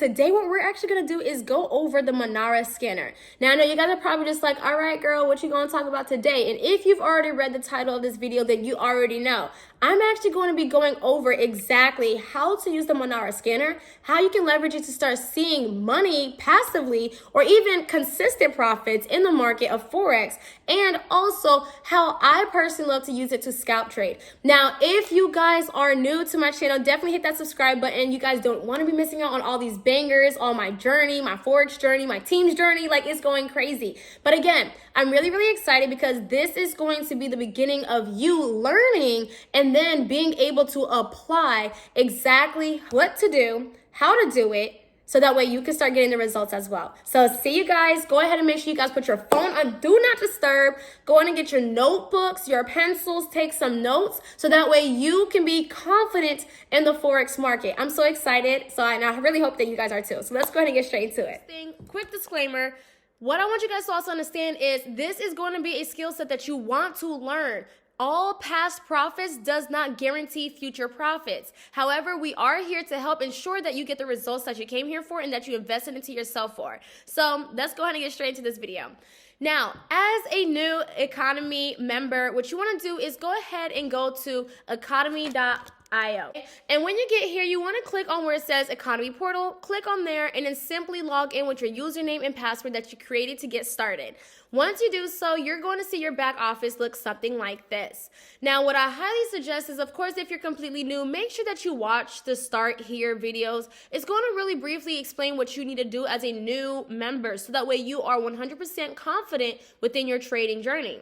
today what we're actually going to do is go over the Manara scanner. Now, I know you guys are probably just like, all right, girl, what you going to talk about today? And if you've already read the title of this video, then you already know. I'm actually going to be going over exactly how to use the Manara scanner, how you can leverage it to start seeing money passively or even consistent profits in the market of Forex, and also how I personally love to use it to scalp trade. Now, if you guys are new to my channel, definitely hit that subscribe button. You guys don't want to be missing out on all these bangers, all my journey, my Forex journey, my team's journey. Like, it's going crazy. But again, I'm really excited because this is going to be the beginning of you learning and then being able to apply exactly what to do, how to do it, so that way you can start getting the results as well. So see you guys. Go ahead and make sure you guys put your phone on do not disturb. Go ahead and get your notebooks, your pencils, take some notes, so that way you can be confident in the Forex market. I'm so excited. And I really hope that you guys are too. So let's go ahead and get straight into it. Quick disclaimer. What I want you guys to also understand is this is going to be a skill set that you want to learn. All past profits does not guarantee future profits. However, we are here to help ensure that you get the results that you came here for and that you invested into yourself for. So let's go ahead and get straight into this video. Now, as a new Economy member, what you want to do is go ahead and go to economy.io. And when you get here, you want to click on where it says Economy Portal. Click on there and then simply log in with your username and password that you created to get started. Once you do so, you're going to see your back office look something like this. Now, what I highly suggest is, of course, if you're completely new, make sure that you watch the Start Here videos. It's going to really briefly explain what you need to do as a new member, so that way you are 100% confident within your trading journey.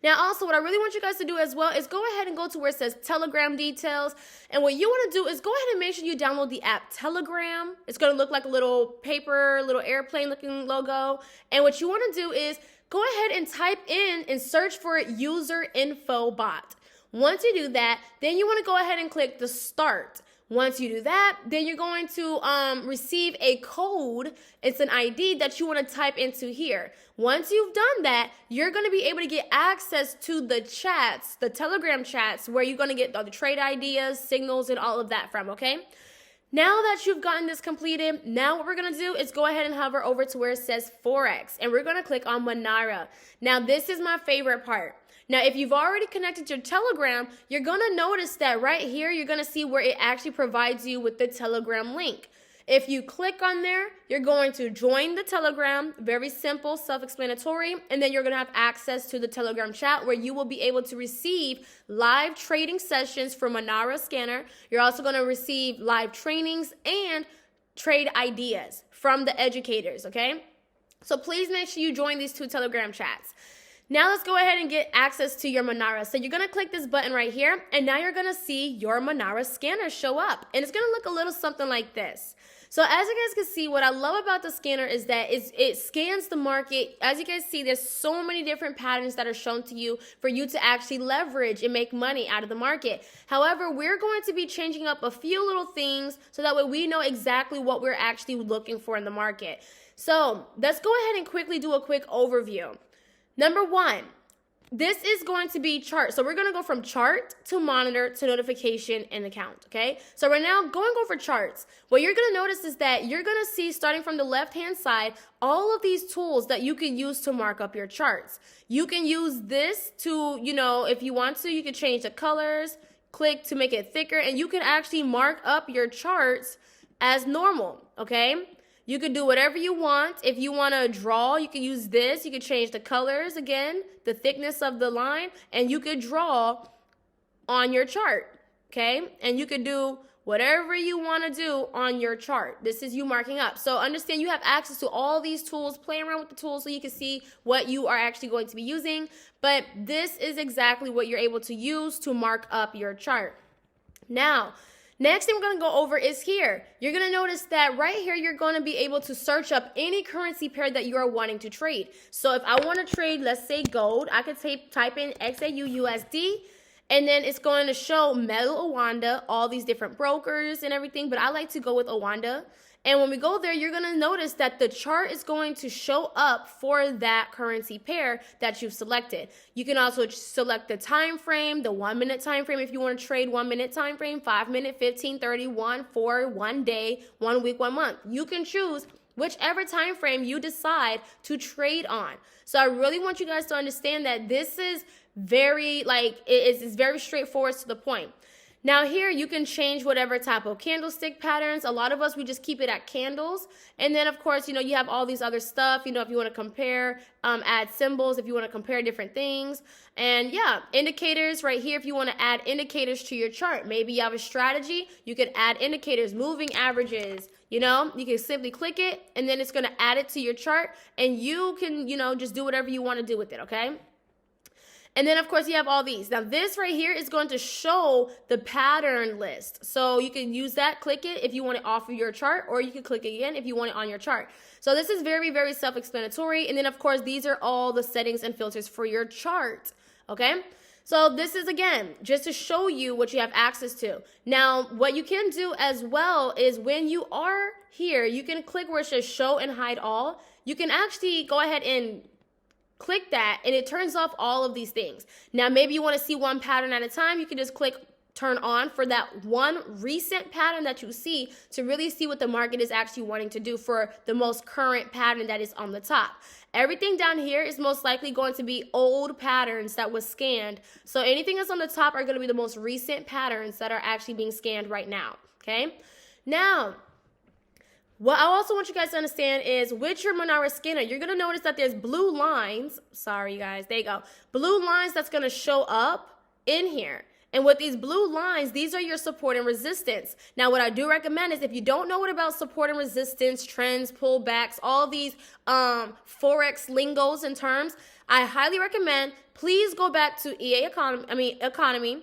Now, also, what I really want you guys to do as well is go ahead and go to where it says Telegram details. And what you want to do is go ahead and make sure you download the app Telegram. It's going to look like a little paper, little airplane looking logo. And what you want to do is go ahead and type in and search for user info bot. Once you do that, then you want to go ahead and click the start. Once you do that, then you're going to receive a code. It's an ID that you want to type into here. Once you've done that, you're going to be able to get access to the chats, the Telegram chats, where you're going to get all the trade ideas, signals, and all of that from, okay? Now that you've gotten this completed, now what we're going to do is go ahead and hover over to where it says Forex, and we're going to click on Manara. Now, this is my favorite part. Now, if you've already connected your Telegram, you're going to notice that right here, you're going to see where it actually provides you with the Telegram link. If you click on there, you're going to join the Telegram. Very simple, self-explanatory. And then you're going to have access to the Telegram chat where you will be able to receive live trading sessions from Manara Scanner. You're also going to receive live trainings and trade ideas from the educators, okay? So please make sure you join these two Telegram chats. Now let's go ahead and get access to your Manara. So you're going to click this button right here, and now you're going to see your Manara scanner show up. And it's going to look a little something like this. So as you guys can see, what I love about the scanner is that it scans the market. As you guys see, there's so many different patterns that are shown to you for you to actually leverage and make money out of the market. However, we're going to be changing up a few little things so that way we know exactly what we're actually looking for in the market. So let's go ahead and quickly do a quick overview. Number one, this is going to be chart. So we're going to go from chart to monitor to notification and account, okay? So right now, go over charts. What you're going to notice is that you're going to see, starting from the left-hand side, all of these tools that you can use to mark up your charts. You can use this to, if you want to, you can change the colors, click to make it thicker, and you can actually mark up your charts as normal, okay? You could do whatever you want. If you want to draw, you can use this. You can change the colors again, the thickness of the line, and you could draw on your chart, okay? And you could do whatever you want to do on your chart. This is you marking up. So understand you have access to all these tools. Play around with the tools so you can see what you are actually going to be using. But this is exactly what you're able to use to mark up your chart. Now, next thing we're going to go over is here. You're going to notice that right here, you're going to be able to search up any currency pair that you are wanting to trade. So if I want to trade, let's say gold, I could type in XAUUSD, and then it's going to show Metal Owanda, all these different brokers and everything, but I like to go with Owanda. And when we go there, you're going to notice that the chart is going to show up for that currency pair that you've selected. You can also select the time frame, the 1 minute time frame if you want to trade 1 minute time frame, 5 minute, 15, 30, 1, 4, 1 day, 1 week, 1 month. You can choose whichever time frame you decide to trade on. So I really want you guys to understand that this is very, it's very straightforward to the point. Now here you can change whatever type of candlestick patterns. A lot of us, we just keep it at candles. And then of course, you have all these other stuff, if you want to compare, add symbols, if you want to compare different things. And yeah, indicators right here, if you want to add indicators to your chart. Maybe you have a strategy, you could add indicators, moving averages, you can simply click it and then it's going to add it to your chart and you can, just do whatever you want to do with it, okay? And then, of course, you have all these. Now, this right here is going to show the pattern list. So you can use that, click it if you want it off of your chart, or you can click it again if you want it on your chart. So this is very, very self-explanatory. And then, of course, these are all the settings and filters for your chart, okay? So this is, again, just to show you what you have access to. Now, what you can do as well is when you are here, you can click where it says show and hide all. You can actually go ahead and click that and it turns off all of these things. Now, maybe you want to see one pattern at a time. You can just click turn on for that one recent pattern that you see to really see what the market is actually wanting to do for the most current pattern that is on the top. Everything down here is most likely going to be old patterns that was scanned. So anything that's on the top are going to be the most recent patterns that are actually being scanned right now. Okay. Now, what I also want you guys to understand is with your Manara scanner, you're going to notice that there's blue lines. Sorry, you guys. There you go. Blue lines that's going to show up in here. And with these blue lines, these are your support and resistance. Now, what I do recommend is if you don't know what about support and resistance, trends, pullbacks, all these Forex lingos and terms, I highly recommend please go back to Economy.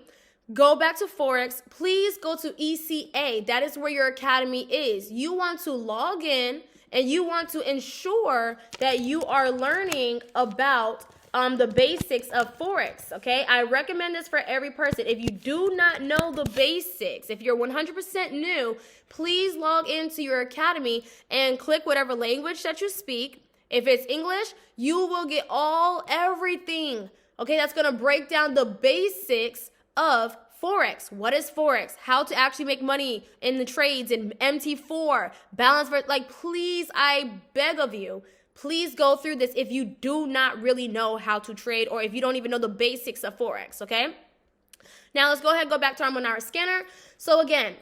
Go back to Forex. Please go to ECA. That is where your academy is. You want to log in and you want to ensure that you are learning about the basics of Forex, okay? I recommend this for every person. If you do not know the basics, if you're 100% new, please log into your academy and click whatever language that you speak. If it's English, you will get everything, okay? That's going to break down the basics of Forex. What is Forex? How to actually make money in the trades in MT4, balance, please, I beg of you, please go through this if you do not really know how to trade or if you don't even know the basics of Forex, okay? Now let's go ahead and go back to our Manara scanner. So again,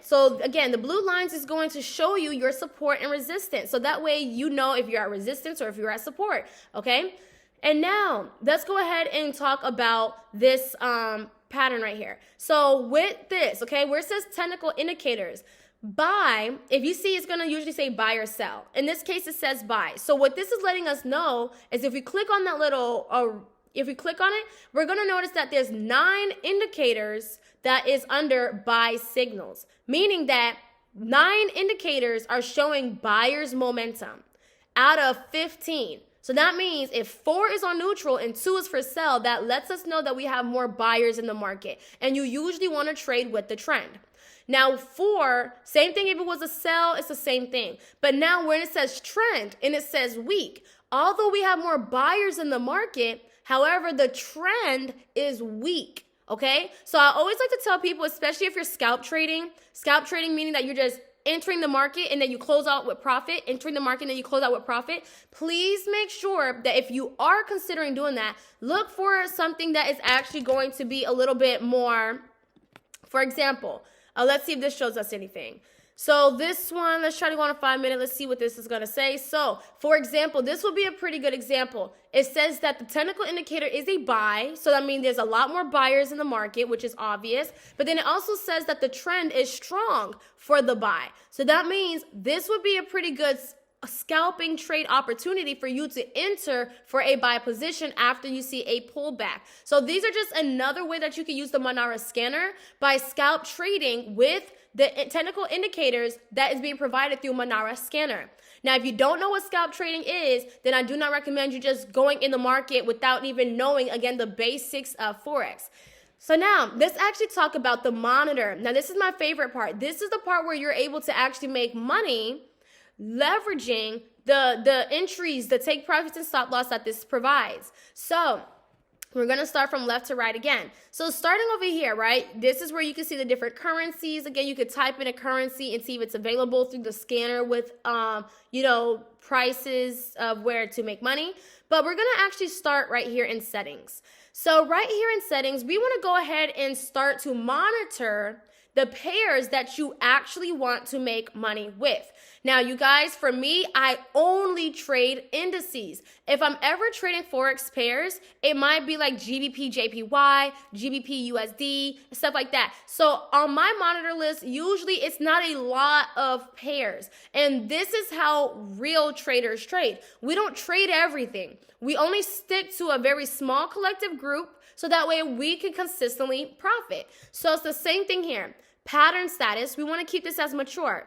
the blue lines is going to show you your support and resistance. So that way you know if you're at resistance or if you're at support, okay? And now let's go ahead and talk about this pattern right here. So with this, okay, where it says technical indicators, buy, if you see, it's going to usually say buy or sell. In this case, it says buy. So what this is letting us know is if we click on that little, if we click on it, we're going to notice that there's 9 indicators that is under buy signals, meaning that 9 indicators are showing buyer's momentum out of 15. So that means if 4 is on neutral and 2 is for sell, that lets us know that we have more buyers in the market. And you usually want to trade with the trend. Now 4, same thing if it was a sell, it's the same thing. But now when it says trend and it says weak, although we have more buyers in the market, however, the trend is weak. Okay? So I always like to tell people, especially if you're scalp trading meaning that you're just entering the market and then you close out with profit, entering the market and then you close out with profit, please make sure that if you are considering doing that, look for something that is actually going to be a little bit more, for example, let's see if this shows us anything. So this one, let's try to go on a 5-minute. Let's see what this is going to say. So, for example, this will be a pretty good example. It says that the technical indicator is a buy. So that means there's a lot more buyers in the market, which is obvious. But then it also says that the trend is strong for the buy. So that means this would be a pretty good scalping trade opportunity for you to enter for a buy position after you see a pullback. So these are just another way that you can use the Manara scanner by scalp trading with the technical indicators that is being provided through Manara scanner. Now, if you don't know what scalp trading is, then I do not recommend you just going in the market without even knowing, again, the basics of Forex. So now, let's actually talk about the monitor. Now, this is my favorite part. This is the part where you're able to actually make money leveraging the entries, the take profits and stop loss that this provides. So we're going to start from left to right again. So starting over here, right, this is where you can see the different currencies. Again, you could type in a currency and see if it's available through the scanner with, prices of where to make money. But we're going to actually start right here in settings. So right here in settings, we want to go ahead and start to monitor the pairs that you actually want to make money with. Now, you guys, for me, I only trade indices. If I'm ever trading Forex pairs, it might be like GBP, JPY, GBP, USD, stuff like that. So on my monitor list, usually it's not a lot of pairs. And this is how real traders trade. We don't trade everything. We only stick to a very small collective group so that way we can consistently profit. So it's the same thing here. Pattern status, we want to keep this as mature.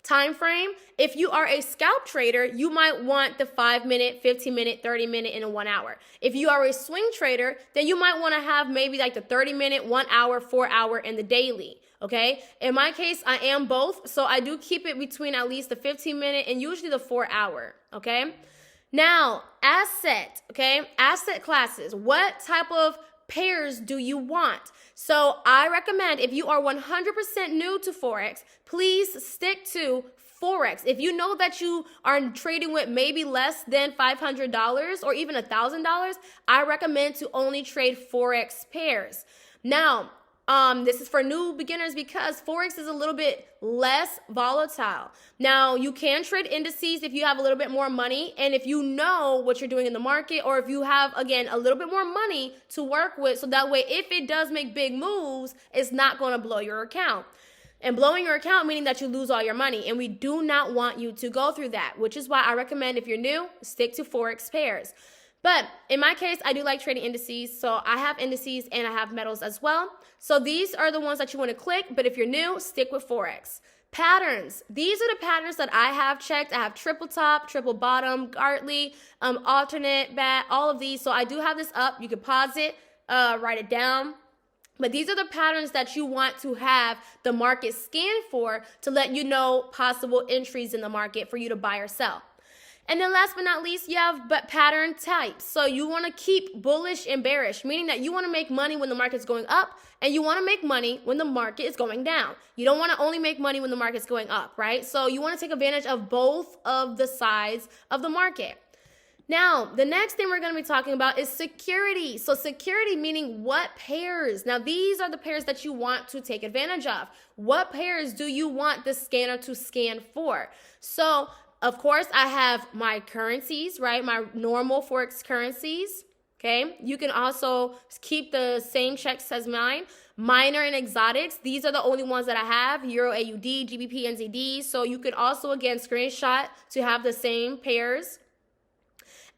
Time frame, if you are a scalp trader, you might want the 5-minute, 15-minute, 30-minute, and a 1 hour. If you are a swing trader, then you might want to have maybe like the 30-minute, 1 hour, 4 hour, and the daily. Okay, in my case, I am both, so I do keep it between at least the 15-minute and usually the 4 hour. Okay, now asset, asset classes. What type of pairs do you want? So I recommend, if you are 100% new to Forex, please stick to Forex. If you know that you are trading with maybe less than $500 or even $1,000, I recommend to only trade Forex pairs. Now, this is for new beginners because Forex is a little bit less volatile. Now, you can trade indices if you have a little bit more money and if you know what you're doing in the market, or if you have, again, a little bit more money to work with, so that way if it does make big moves, it's not going to blow your account. And blowing your account meaning that you lose all your money, and we do not want you to go through that, which is why I recommend, if you're new, stick to Forex pairs. But in my case, I do like trading indices. So I have indices and I have metals as well. So these are the ones that you want to click. But if you're new, stick with Forex. Patterns. These are the patterns that I have checked. I have triple top, triple bottom, Gartley, alternate bat, all of these. So I do have this up. You can pause it, write it down. But these are the patterns that you want to have the market scan for to let you know possible entries in the market for you to buy or sell. And then last but not least, you have pattern types. So you want to keep bullish and bearish, meaning that you want to make money when the market's going up and you want to make money when the market is going down. You don't want to only make money when the market's going up, right? So you want to take advantage of both of the sides of the market. Now, the next thing we're going to be talking about is security. So security meaning what pairs? Now, these are the pairs that you want to take advantage of. What pairs do you want the scanner to scan for? So of course, I have my currencies, right? My normal Forex currencies, okay? You can also keep the same checks as mine. Minor and exotics, these are the only ones that I have. Euro, AUD, GBP, NZD. So you could also, again, screenshot to have the same pairs.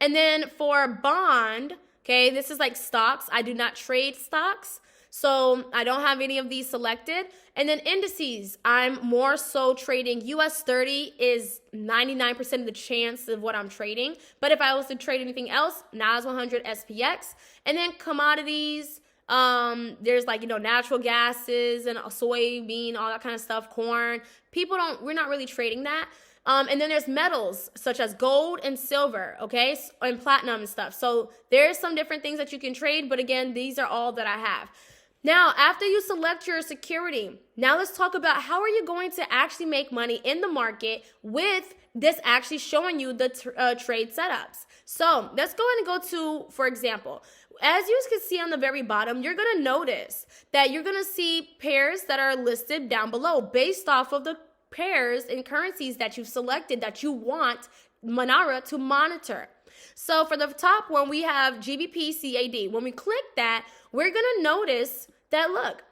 And then for bond, okay, this is like stocks. I do not trade stocks. So I don't have any of these selected. And then indices, I'm more so trading. US 30 is 99% of the chance of what I'm trading. But if I was to trade anything else, NAS 100, SPX. And then commodities, there's like, natural gases and soybean, all that kind of stuff, corn. We're not really trading that. And then there's metals such as gold and silver, okay, and platinum and stuff. So there's some different things that you can trade. But again, these are all that I have. Now, after you select your security, now let's talk about how are you going to actually make money in the market with this actually showing you the trade setups. So let's go ahead and go to, for example, as you can see on the very bottom, you're going to notice that you're going to see pairs that are listed down below based off of the pairs and currencies that you've selected that you want Manara to monitor. So for the top one, we have GBP CAD. When we click that, we're going to notice that, look,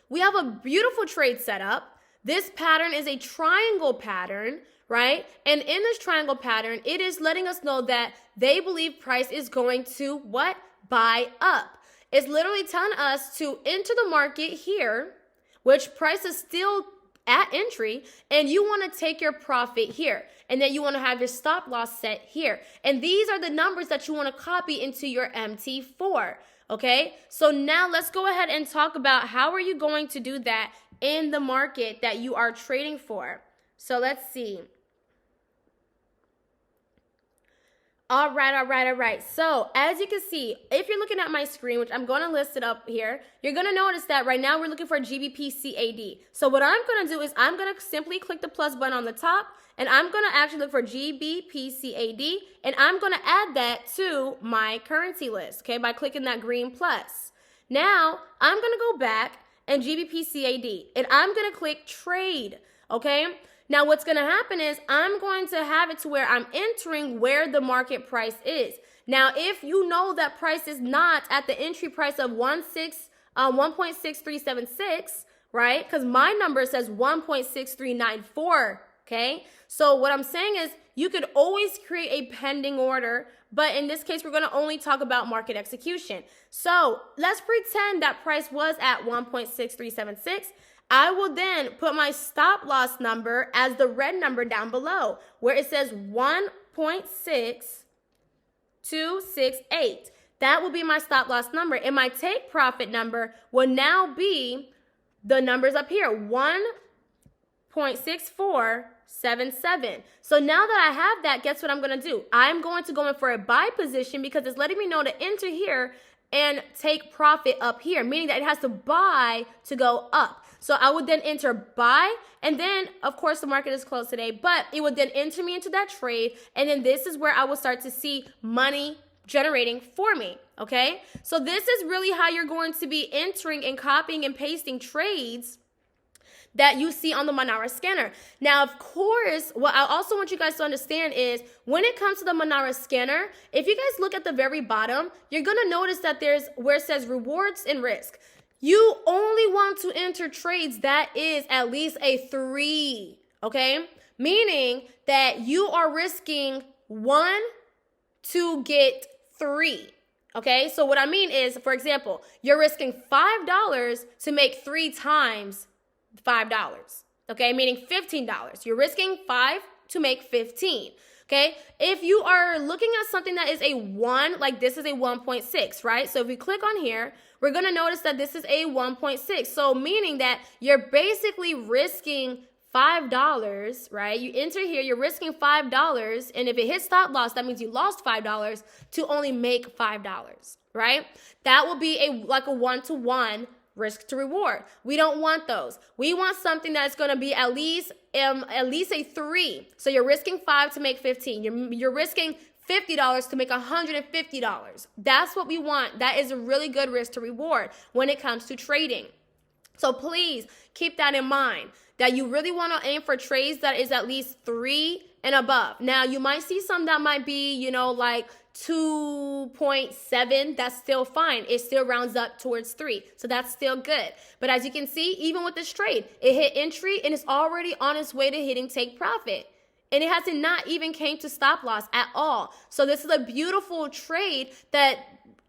we have a beautiful trade setup. This pattern is a triangle pattern, right? And in this triangle pattern, it is letting us know that they believe price is going to what? Buy up. It's literally telling us to enter the market here, which price is still at entry, and you want to take your profit here, and then you want to have your stop loss set here. And these are the numbers that you want to copy into your MT4. Okay, so now let's go ahead and talk about how are you going to do that in the market that you are trading for. So let's see. All right. So as you can see, if you're looking at my screen, which I'm going to list it up here, you're going to notice that right now we're looking for GBPCAD. So what I'm going to do is I'm going to simply click the plus button on the top, and I'm going to actually look for GBPCAD, and I'm going to add that to my currency list, okay, by clicking that green plus. Now, I'm going to go back and GBPCAD, and I'm going to click trade, okay? Now, what's going to happen is I'm going to have it to where I'm entering where the market price is. Now, if you know that price is not at the entry price of 1.6376, right? Because my number says 1.6394, okay? So what I'm saying is you could always create a pending order, but in this case, we're going to only talk about market execution. So let's pretend that price was at 1.6376. I will then put my stop loss number as the red number down below, where it says 1.6268. That will be my stop loss number. And my take profit number will now be the numbers up here, 1.6477. So now that I have that, guess what I'm going to do? I'm going to go in for a buy position because it's letting me know to enter here and take profit up here, meaning that it has to buy to go up. So I would then enter buy, and then, of course, the market is closed today, but it would then enter me into that trade, and then this is where I will start to see money generating for me, okay? So this is really how you're going to be entering and copying and pasting trades that you see on the Manara scanner. Now, of course, what I also want you guys to understand is when it comes to the Manara scanner, if you guys look at the very bottom, you're going to notice that there's where it says rewards and risk. You only want to enter trades that is at least a 3, okay? Meaning that you are risking 1 to get 3, okay? So what I mean is, for example, you're risking $5 to make 3 times $5, okay? Meaning $15. You're risking 5 to make 15. Okay, if you are looking at something that is a 1, like this is a 1.6, right? So if we click on here, we're going to notice that this is a 1.6. So meaning that you're basically risking $5, right? You enter here, you're risking $5. And if it hits stop loss, that means you lost $5 to only make $5, right? That will be like a 1-to-1 risk to reward. We don't want those. We want something that's going to be at least a 3. So you're risking 5 to make 15. You're risking $50 to make $150. That's what we want. That is a really good risk to reward when it comes to trading. So please keep that in mind, that you really want to aim for trades that is at least 3 and above. Now, you might see some that might be, like 2.7. That's still fine. It still rounds up towards 3. So that's still good. But as you can see, even with this trade, it hit entry and it's already on its way to hitting take profit. And it hasn't not even came to stop loss at all. So this is a beautiful trade that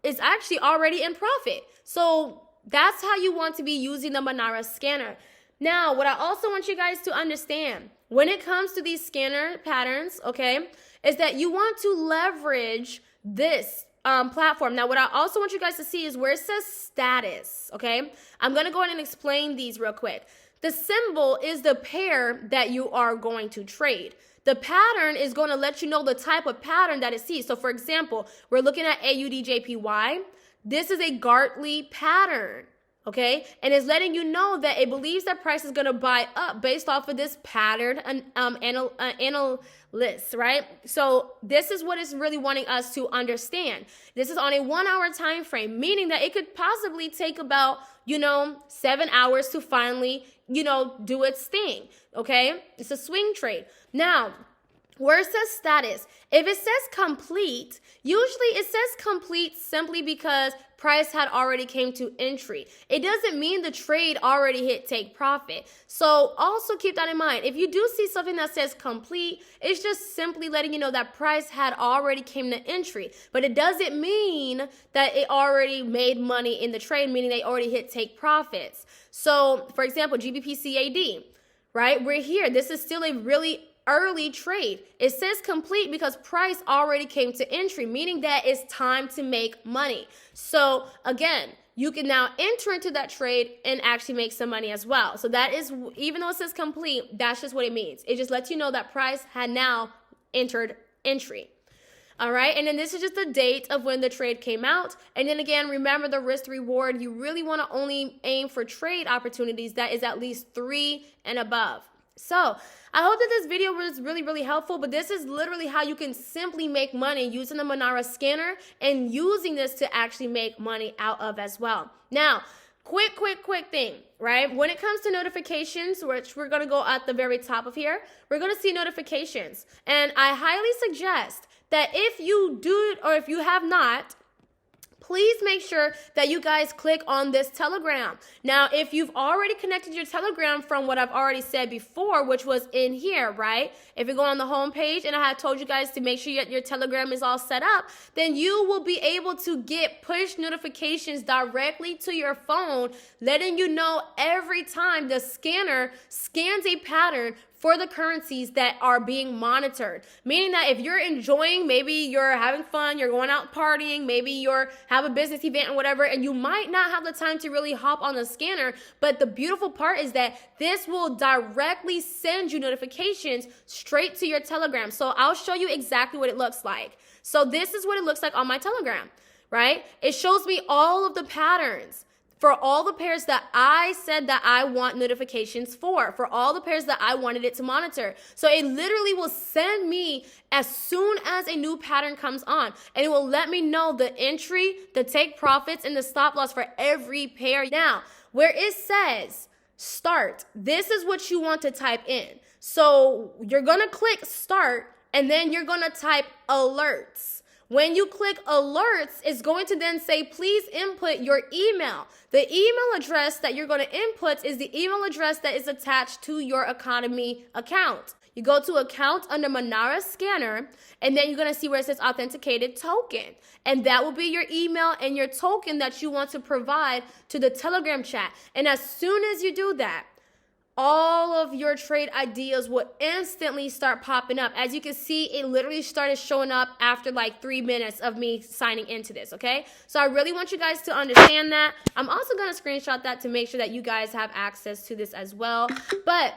is actually already in profit. So that's how you want to be using the Manara scanner. Now, what I also want you guys to understand when it comes to these scanner patterns, okay, is that you want to leverage this platform. Now, what I also want you guys to see is where it says status, okay? I'm going to go ahead and explain these real quick. The symbol is the pair that you are going to trade. The pattern is going to let you know the type of pattern that it sees. So, for example, we're looking at AUDJPY. This is a Gartley pattern, okay? And it's letting you know that it believes that price is going to buy up based off of this pattern analyst, right? So this is what it's really wanting us to understand. This is on a 1-hour time frame, meaning that it could possibly take about, 7 hours to finally, do its thing, okay? It's a swing trade. Now, where it says status, if it says complete, usually it says complete simply because price had already came to entry. It doesn't mean the trade already hit take profit. So also keep that in mind. If you do see something that says complete, it's just simply letting you know that price had already came to entry. But it doesn't mean that it already made money in the trade, meaning they already hit take profits. So for example, GBPCAD, right? We're here. This is still a really early trade. It says complete because price already came to entry, meaning that it's time to make money. So again, you can now enter into that trade and actually make some money as well. So that is, even though it says complete, that's just what it means. It just lets you know that price had now entered entry. All right, and then this is just the date of when the trade came out. And then again, remember the risk to reward. You really want to only aim for trade opportunities that is at least 3 and above. So I hope that this video was really, really helpful, but this is literally how you can simply make money using the Manara scanner and using this to actually make money out of as well. Now, quick thing, right? When it comes to notifications, which we're going to go at the very top of here, we're going to see notifications. And I highly suggest that if you do or if you have not, please make sure that you guys click on this Telegram. Now, if you've already connected your Telegram from what I've already said before, which was in here, right? If you go on the home page and I had told you guys to make sure your Telegram is all set up, then you will be able to get push notifications directly to your phone, letting you know every time the scanner scans a pattern for the currencies that are being monitored. Meaning that if you're enjoying, maybe you're having fun, you're going out partying, maybe you're have a business event or whatever, and you might not have the time to really hop on the scanner, but the beautiful part is that this will directly send you notifications straight to your Telegram. So I'll show you exactly what it looks like. So this is what it looks like on my Telegram, right? It shows me all of the patterns for all the pairs that I said that I want notifications for all the pairs that I wanted it to monitor. So it literally will send me as soon as a new pattern comes on, and it will let me know the entry, the take profits, and the stop loss for every pair. Now, where it says start, this is what you want to type in. So you're gonna click start, and then you're gonna type alerts. When you click alerts, it's going to then say, please input your email. The email address that you're going to input is the email address that is attached to your Eaconomy account. You go to account under Manara scanner, and then you're going to see where it says authenticated token. And that will be your email and your token that you want to provide to the Telegram chat. And as soon as you do that, all of your trade ideas will instantly start popping up. As you can see, it literally started showing up after like 3 minutes of me signing into this, okay? So I really want you guys to understand that. I'm also going to screenshot that to make sure that you guys have access to this as well. But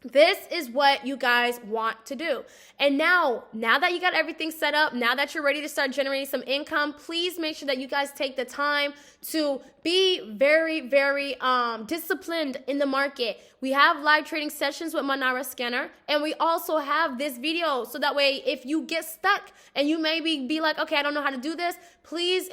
this is what you guys want to do. And now that you got everything set up, now that you're ready to start generating some income, please make sure that you guys take the time to be very, very disciplined in the market. We have live trading sessions with Manara Scanner, and we also have this video. So that way, if you get stuck and you maybe be like, okay, I don't know how to do this, please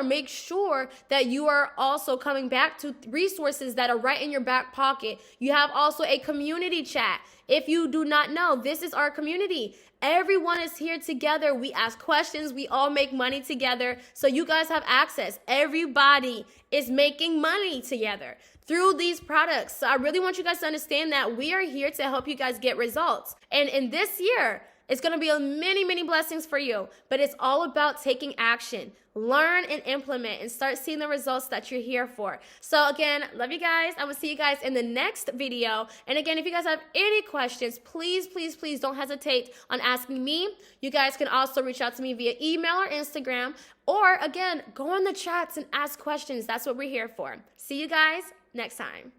make sure that you are also coming back to resources that are right in your back pocket. You have also a community chat. If you do not know, this is our community. Everyone is here together. We ask questions. We all make money together. So you guys have access. Everybody is making money together through these products. So I really want you guys to understand that we are here to help you guys get results. And in this year, it's going to be many, many blessings for you, but it's all about taking action. Learn and implement and start seeing the results that you're here for. So again, love you guys. I will see you guys in the next video. And again, if you guys have any questions, please don't hesitate on asking me. You guys can also reach out to me via email or Instagram, or again, go in the chats and ask questions. That's what we're here for. See you guys next time.